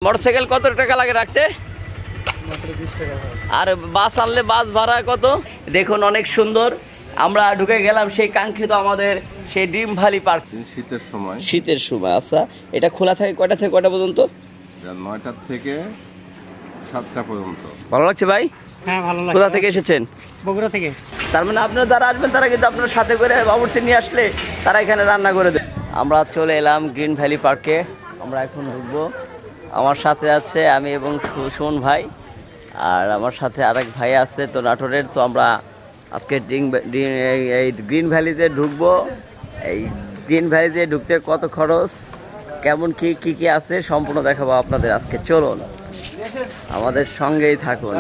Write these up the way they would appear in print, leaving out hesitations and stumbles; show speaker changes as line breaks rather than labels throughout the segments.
Motorcycle কত টাকা লাগে রাখতে? আর বাস আনলে বাস ভাড়া কত? দেখুন অনেক সুন্দর। আমরা ঢুকে গেলাম সেই কাঙ্ক্ষিত আমাদের সেই ড্রিম ভ্যালি পার্ক। শীতের সময়। আচ্ছা, এটা খোলা থাকে কয়টা থেকে কয়টা পর্যন্ত?
9টা থেকে 7টা পর্যন্ত।
ভালো লাগছে ভাই?
হ্যাঁ ভালো লাগছে।
কোথা থেকে এসেছেন?
বগুড়া থেকে।
তার মানে আপনারা যারা আসবেন তারা কিন্তু আপনার সাথে করে বাবুর্চি নিয়ে আসলে তারা এখানে রান্না করে দেবে। আমরা চলে এলাম গ্রিন ভ্যালি পার্কে। আমরা এখন ঢুকবো। আমার সাথে আছে আমি এবং সুমন ভাই, আর আমার সাথে আরেক ভাই আছে তো নাটোরের। তো আমরা আজকে এই গ্রিন ভ্যালিতে ঢুকবো। এই গ্রিন ভ্যালিতে ঢুকতে কত খরচ, কেমন কি আছে সম্পূর্ণ দেখাবো আপনাদের আজকে। চলুন আমাদের সঙ্গেই থাকুন।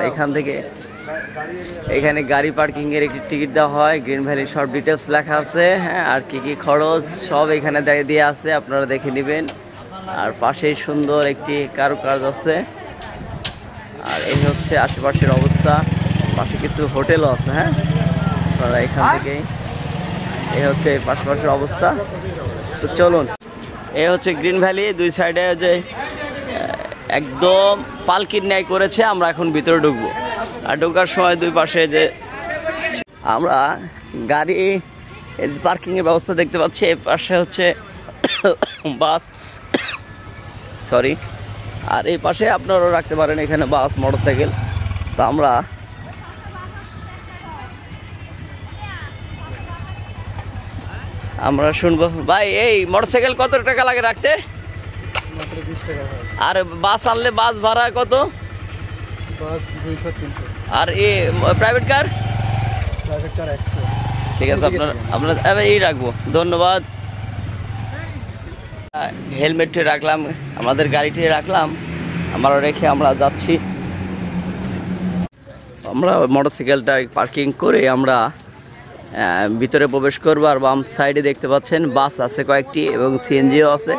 এখানে গাড়ি পার্কিংয়ের একটি টিকিট দেওয়া হয়। গ্রিন ভ্যালির সব ডিটেলস লেখা আছে, হ্যাঁ, আর কি খরচ সব এখানে দিয়ে আছে, আপনারা দেখে নেবেন। আর পাশেই সুন্দর একটি কারুকাজ আছে। আর এই হচ্ছে আশেপাশের অবস্থা। পাশে কিছু হোটেলও আছে, হ্যাঁ, আপনারা এখান থেকেই। এই হচ্ছে পাশের অবস্থা। তো চলুন, এই হচ্ছে গ্রিন ভ্যালি। দুই সাইডে যে একদম পালকির ন্যায় করেছে। আমরা এখন ভিতরে ঢুকবো। আর ঢোকার সময় দুই পাশে যে আমরা গাড়ি পার্কিংয়ের ব্যবস্থা দেখতে পাচ্ছি। এই পাশে হচ্ছে বাস, সরি, আর এই পাশে আপনারাও রাখতে পারেন এখানে বাস, মোটরসাইকেল। তো আমরা শুনবো। ভাই, এই মোটরসাইকেল কত টাকা লাগে রাখতে? আর বাস আনলে বাস ভাড়া কত?
বাস 200-300।
আর প্রাইভেট কার? ঠিক আছে, আপনার এই রাখবো। ধন্যবাদ। হেলমেটটি রাখলাম, আমাদের গাড়িটি রাখলাম, আমরা রেখে আমরা যাচ্ছি। আমরা মোটরসাইকেলটা পার্কিং করে আমরা ভিতরে প্রবেশ করবো। আর বাম সাইডে দেখতে পাচ্ছেন বাস আছে কয়েকটি এবং সিএনজিও আছে।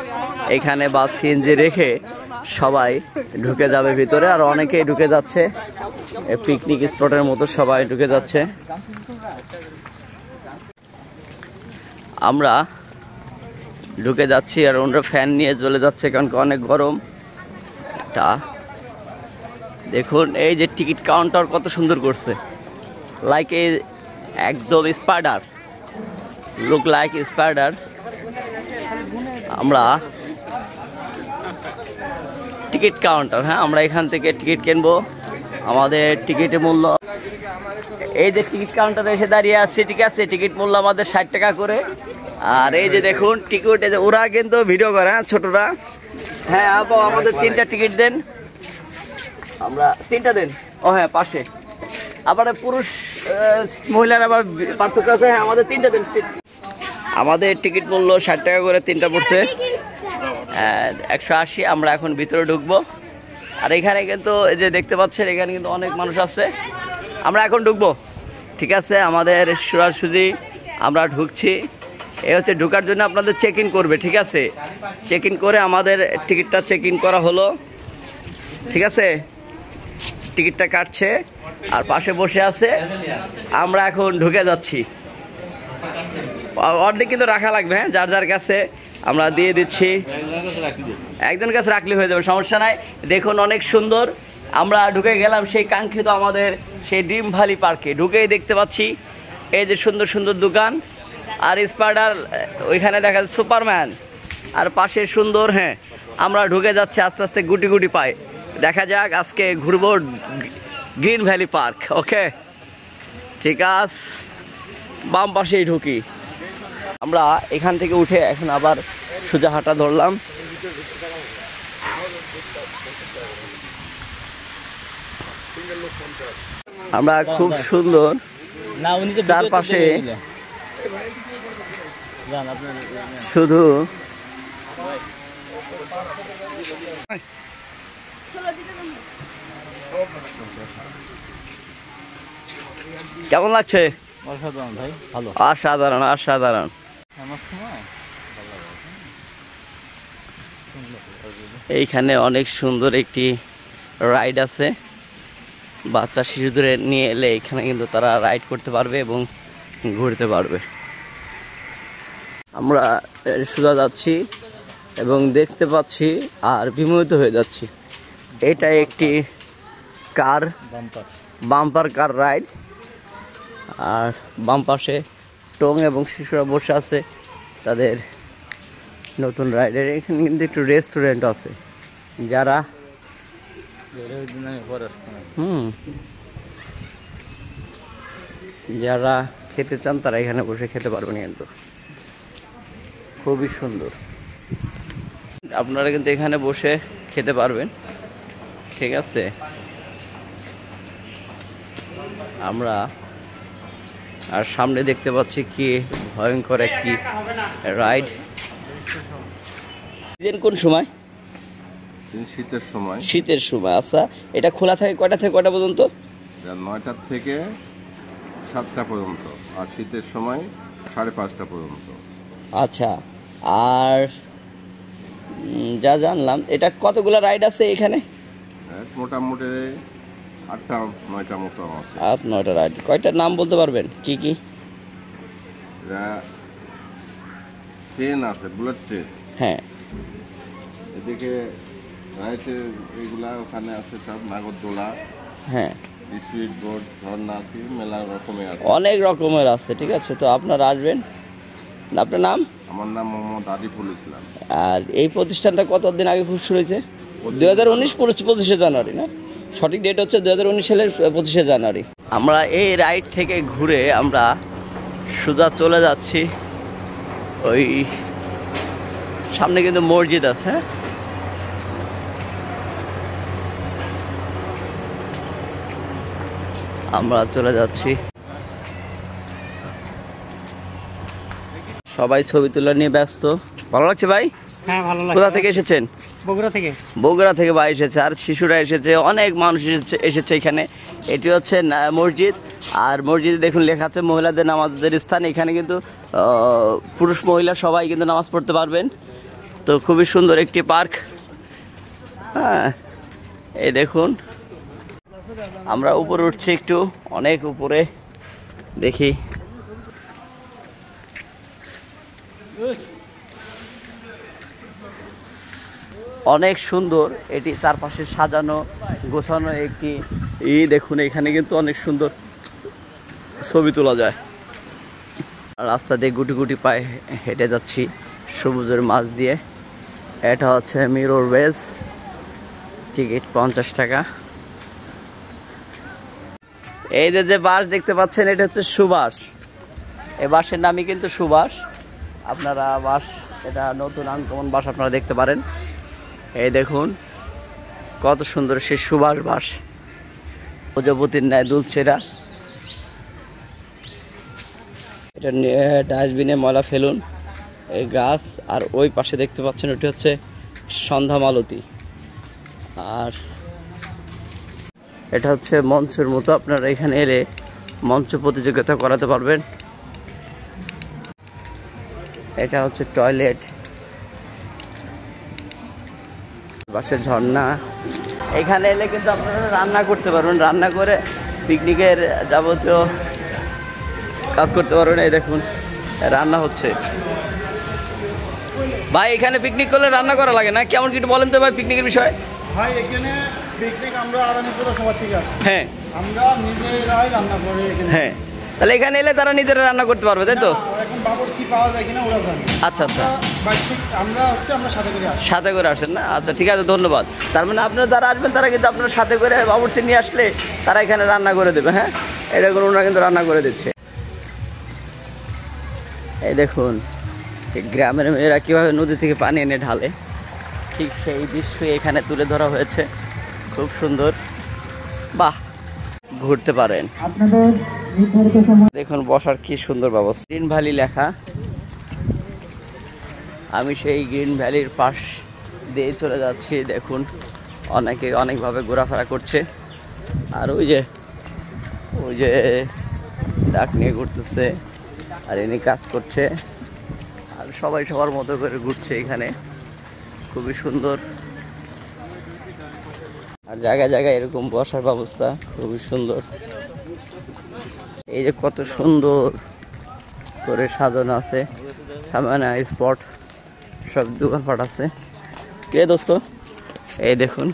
এখানে বাস সিএনজি রেখে সবাই ঢুকে যাবে ভিতরে। আর অনেকেই ঢুকে যাচ্ছে, পিকনিক স্পটের মতো সবাই ঢুকে যাচ্ছে। আমরা ঢুকে যাচ্ছি আর ওনারা ফ্যান নিয়ে চলে যাচ্ছে, কারণ অনেক গরম। এটা দেখুন, এই যে টিকিট কাউন্টার কত সুন্দর করছে, লাইক এই একদম স্পাইডার, লুক লাইক স্পাইডার। আমরা টিকিট কাউন্টার, হ্যাঁ, আমরা এখান থেকে টিকিট কিনবো। আমাদের টিকিটের মূল্য, এই যে টিকিট কাউন্টারে এসে দাঁড়িয়ে আছে, ঠিক আছে, টিকিট মূল্য আমাদের 60 টাকা করে। আর এই যে দেখুন টিকিট, এই যে ওরা কিন্তু ভিডিও করে, হ্যাঁ, ছোটরা। হ্যাঁ আপু, আমাদের 3টা টিকিট দেন। আমরা 3টা দেন। ও হ্যাঁ, পাশে আবার পুরুষ মহিলার আবার পার্থক্য আছে। হ্যাঁ, আমাদের 3টা দেন। আমাদের টিকিট মূল্য 60 টাকা করে 3টা পড়ছে, 180। আমরা এখন ভিতরে ঢুকবো। আর এখানে কিন্তু এই যে দেখতে পাচ্ছেন, এখানে কিন্তু অনেক মানুষ আছে। আমরা এখন ঢুকবো, ঠিক আছে। আমাদের সোজাসুজি আমরা ঢুকছি। এই হচ্ছে ঢোকার জন্য আপনাদের চেক ইন করবে, ঠিক আছে। চেক ইন করে আমাদের টিকিটটা চেক ইন করা হলো, ঠিক আছে। টিকিটটা কাটছে আর পাশে বসে আছে। আমরা এখন ঢুকে যাচ্ছি। অর্ধেক কিন্তু রাখা লাগবে, হ্যাঁ, যার যার কাছে আমরা দিয়ে দিচ্ছি। একজন কাছে রাখলে হয়ে যাবে, সমস্যা নাই। দেখুন অনেক সুন্দর। আমরা ঢুকে গেলাম সেই কাঙ্ক্ষিত আমাদের সেই ড্রিম ভ্যালি পার্কে। ঢুকেই দেখতে পাচ্ছি এই যে সুন্দর সুন্দর দোকান আর স্পাইডার, ওইখানে দেখা যাচ্ছে সুপারম্যান, আর পাশে সুন্দর। হ্যাঁ, আমরা ঢুকে যাচ্ছি আস্তে আস্তে, গুটি গুটি পাই। দেখা যাক, আজকে ঘুরবো গ্রিন ভ্যালি পার্ক। ওকে, ঠিক আছে, বাম পাশেই ঢুকি। আমরা এখান থেকে উঠে এখন আবার সোজা হাঁটা ধরলাম। আমরা খুব সুন্দর চারপাশে শুধু কেমন লাগছে?
অসাধারণ ভাই, ভালো,
অসাধারণ অসাধারণ। এইখানে অনেক সুন্দর একটি রাইড আছে। বাচ্চা শিশুদের নিয়ে এলে এখানে কিন্তু তারা রাইড করতে পারবে এবং ঘুরতে পারবে। আমরা সোজা যাচ্ছি এবং দেখতে পাচ্ছি আর বিমোহিত হয়ে যাচ্ছি। এটা একটি কার বাম্পার কার রাইড, আর বাম পাশে টং এবং শিশুরা বসে আছে তাদের নতুন রাইডের। এখানে কিন্তু একটু রেস্টুরেন্ট আছে, যারা যারা খেতে চান তারা এখানে বসে খেতে পারবেন। কিন্তু খুবই সুন্দর, আপনারা কিন্তু এখানে বসে খেতে পারবেন। ঠিক আছে, আমরা আর সামনে দেখতে পাচ্ছি কি ভয়ঙ্কর একটি রাইড। কোন সময়?
শীতের সময়।
শীতের সময়। আচ্ছা, এটা খোলা থাকে কয়টা থেকে কয়টা পর্যন্ত?
9টা থেকে 7টা পর্যন্ত, আর শীতের সময় 5:30 পর্যন্ত।
আচ্ছা, আর যা জানলাম এটা কতগুলো রাইড আছে এখানে?
মোটামুটি 8টা-9টা মতো আছে।
8-9টা রাইড। কয়টার নাম বলতে পারবেন কি কি?
ট্রেন আছে, বুলেট ট্রেন।
হ্যাঁ,
এদিকে রাইটের এইগুলা ওখানে আছে সব, নাগরদোলা,
হ্যাঁ,
স্পিড বোট, ঝর্ণা আছে, মেলা রকমের আছে,
অনেক রকমের আছে। ঠিক আছে, তো আপনারা আসবেন। আপনার নাম?
আমার নাম মোহাম্মদ আরিফুল ইসলাম।
আর এই প্রতিষ্ঠানটা কতদিন আগে শুরু হয়েছে? 2019 25শে জানুয়ারি না? সঠিক ডেট হচ্ছে 2019 সালের 25শে জানুয়ারি। আমরা এই রাইড থেকে ঘুরে আমরা সোজা চলে যাচ্ছি ওই সামনে কিন্তু মসজিদ আছে। আমরা চলে যাচ্ছি, সবাই ছবি তোলা নিয়ে ব্যস্ত। ভালো লাগছে ভাই?
হ্যাঁ ভালো লাগছে।
কোথা থেকে এসেছেন?
বগুড়া থেকে।
বগুড়া থেকে ভাই এসেছে, আর শিশুরা এসেছে, অনেক মানুষ এসেছে এখানে। এটি হচ্ছে মসজিদ, আর মসজিদে দেখুন লেখা আছে মহিলাদের নামাজের স্থান। এখানে কিন্তু পুরুষ মহিলা সবাই কিন্তু নামাজ পড়তে পারবেন। তো খুবই সুন্দর একটি পার্ক। হ্যাঁ, এই দেখুন আমরা উপরে উঠছি, একটু অনেক উপরে দেখি। অনেক সুন্দর, এটি চারপাশে সাজানো গোছানো একটি দেখুন এখানে কিন্তু অনেক সুন্দর ছবি তোলা যায়। রাস্তা দিয়ে গুটি গুটি পায়ে হেঁটে যাচ্ছি সবুজের মাঝ দিয়ে। এটা হচ্ছে মিরর ওয়েজ, টিকিট 50 টাকা। এই যে বাস দেখতে পাচ্ছেন এটা হচ্ছে সুভাষ। এই বাসের নামই কিন্তু সুভাষ। আপনারা বাস, এটা নতুন আনকমন বাস আপনারা দেখতে পারেন। এই দেখুন কত সুন্দর সে সুভাষ বাস, প্রজাপতির ন্যায় দুলছে এরা। এটা ডাস্টবিনে ময়লা ফেলুন, এই গাছ। আর ওই পাশে দেখতে পাচ্ছেন ওটি হচ্ছে সন্ধ্যা মালতী। আর এটা হচ্ছে মঞ্চের মতো, আপনারা এখানে এলে মঞ্চ প্রতিযোগিতা করাতে পারবেন। এটা হচ্ছে টয়লেট, বাসের ঝর্ণা। এখানে এলে কিন্তু আপনারা রান্না করতে পারবেন, রান্না করে পিকনিকের যাবতীয় কাজ করতে পারবেন। এই দেখুন রান্না হচ্ছে। ভাই এখানে পিকনিক করলে রান্না করা লাগে না? কেমন কি একটু বলেন তো ভাই পিকনিকের বিষয়।
ভাই এখানে পিকনিক আমরা আরামপুরা সবার থেকে আসছি।
হ্যাঁ,
আমরা নিজেরাই রান্না করি এখানে।
হ্যাঁ, তাহলে এখানে এলে তারা নিজেরা রান্না করতে পারবে, তাই তো?
এখন বাবুর্চি পাওয়া যায় কিনা ওরা জানে।
আচ্ছা আচ্ছা,
আমরা সাথে করে আসি।
সাথে করে আসেন না? আচ্ছা ঠিক আছে, ধন্যবাদ। তার মানে আপনারা যারা আসবেন তারা কিন্তু আপনার সাথে করে বাবুর্চি নিয়ে আসলে তারা এখানে রান্না করে দেবে। হ্যাঁ, এই দেখুন ওনারা কিন্তু রান্না করে দিচ্ছে। এই দেখুন গ্রামের মেয়েরা কীভাবে নদী থেকে পানি এনে ঢালে, ঠিক সেই দৃশ্যই এখানে তুলে ধরা হয়েছে। খুব সুন্দর, বাহ, ঘুরতে পারেন। দেখুন বসার কি সুন্দর ব্যবস্থা, গ্রিন ভ্যালি লেখা। আমি সেই গ্রিন ভ্যালির পাশ দিয়ে চলে যাচ্ছি। দেখুন অনেকে অনেকভাবে ঘোরাফেরা করছে। আর ওই যে ডাক নিয়ে ঘুরতেছে, আর ইনি কাজ করছে, আর সবাই সবার মতো করে ঘুরছে এখানে। খুবই সুন্দর, আর জায়গায় জায়গায় এরকম বসার ব্যবস্থা খুবই সুন্দর। এই যে কত সুন্দর করে সাজানো আছে, সামনে স্পট, সব দোকানপাট আছে। কে দোস্ত, এই দেখুন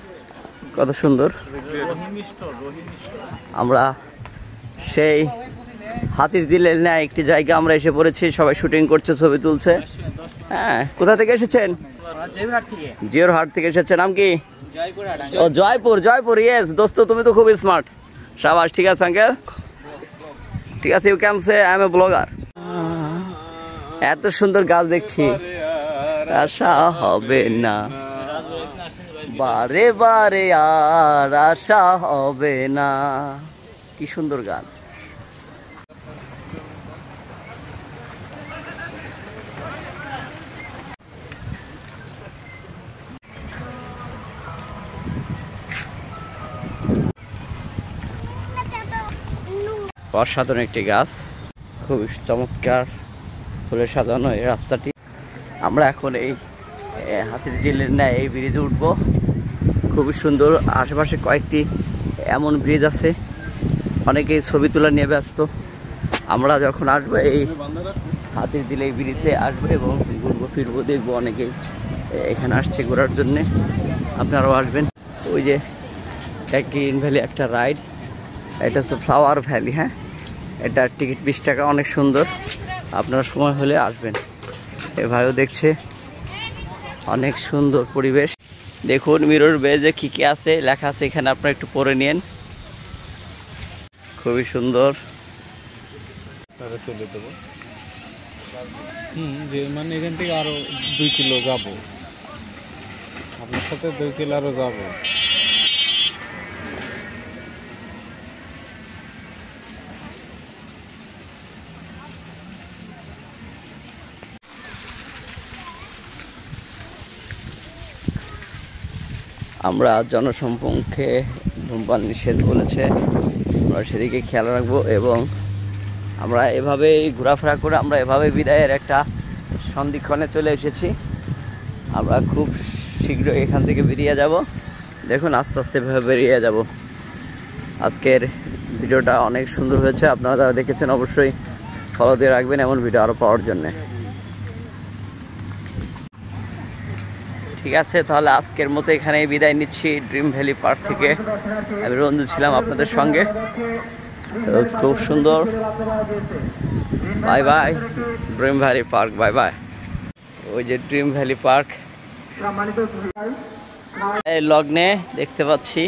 কত সুন্দর। আমরা সেই হাতির ঝিলের ন্যায় একটি জায়গা আমরা এসে পড়েছি, সবাই শুটিং করছে, ছবি তুলছে। হ্যাঁ, কোথা থেকে এসেছেন? জিওরহাট থেকে এসেছেন। নাম কি? ও জয়পুর, জয়পুর। ইয়েস দোস্ত, তুমি তো খুবই স্মার্ট। শাবাশ, ঠিক আছে আঙ্কেল, ঠিক আছে। You can say I am a blogger. এত সুন্দর গাছ দেখছি, আশা হবে না বারে বারে, আর আশা হবে না। কি সুন্দর গান। অসাধারণ একটি গাছ, খুব চমৎকার ফুলে সাজানো এই রাস্তাটি। আমরা এখন এই হাতির ঝিলের ন্যায় এই ব্রিজে উঠবো, খুবই সুন্দর। আশেপাশে কয়েকটি এমন ব্রিজ আছে, অনেকেই ছবি তোলা নিয়ে ব্যস্ত। আমরা যখন আসবো এই হাতির ঝিল এই ব্রিজে আসবো এবং ঘুরবো ফিরবো, দেখবো অনেকেই এখানে আসছে ঘোরার জন্যে, আপনারাও আসবেন। ওই যে গ্রিন ভ্যালি একটা রাইড, এটা হচ্ছে ফ্লাওয়ার ভ্যালি। হ্যাঁ, এটা টিকিট 20 টাকা, অনেক সুন্দর। আপনারা সময় হলে আসবেন। এ ভাইও দেখছে, অনেক সুন্দর পরিবেশ। দেখুন মিরর বেজে কি কি আছে লেখা আছে এখানে, আপনারা একটু পড়ে নিন, খুবই সুন্দর।
চলে দেবো। যে মানে এখান থেকে আরো 2 কিলো যাবো, আপনার সাথে 2 কিলো আরো যাবো।
আমরা জনসম্মুখে ধূমপান নিষেধ বলেছে, আমরা সেদিকে খেয়াল রাখবো এবং আমরা এভাবেই ঘোরাফেরা করে আমরা এভাবে বিদায়ের একটা সন্ধিক্ষণে চলে এসেছি। আমরা খুব শীঘ্রই এখান থেকে বেরিয়ে যাব। দেখুন আস্তে আস্তে এভাবে বেরিয়ে যাব। আজকের ভিডিওটা অনেক সুন্দর হয়েছে, আপনারা যারা দেখেছেন অবশ্যই ফলো দিয়ে রাখবেন এমন ভিডিও আরও পাওয়ার জন্যে। ঠিক আছে, তাহলে আজকের মতো এখানেই বিদায় নিচ্ছি ড্রিম ভ্যালি পার্ক থেকে। আমি রঞ্জু ছিলাম আপনাদের সঙ্গে, তো খুব সুন্দর। Bye bye dream valley park, bye bye. ওই যে ড্রিম ভ্যালি পার্ক এই লগ্নে দেখতে পাচ্ছি,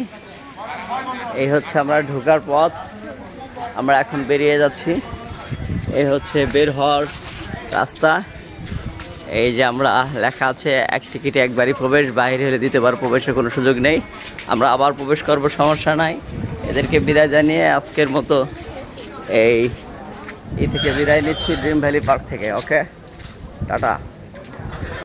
এই হচ্ছে আমরা ঢোকার পথ। আমরা এখন বেরিয়ে যাচ্ছি, এই হচ্ছে বের হওয়ার রাস্তা। এই যে আমরা লেখা আছে 1 টিকিটে একবারই প্রবেশ, বাইরে হলে দিতে পারো, প্রবেশের কোনো সুযোগ নেই। আমরা আবার প্রবেশ করব, সমস্যা নাই। এদেরকে বিদায় জানিয়ে আজকের মতো এই থেকে বিদায় নিচ্ছি ড্রিম ভ্যালি পার্ক থেকে। ওকে, টাটা।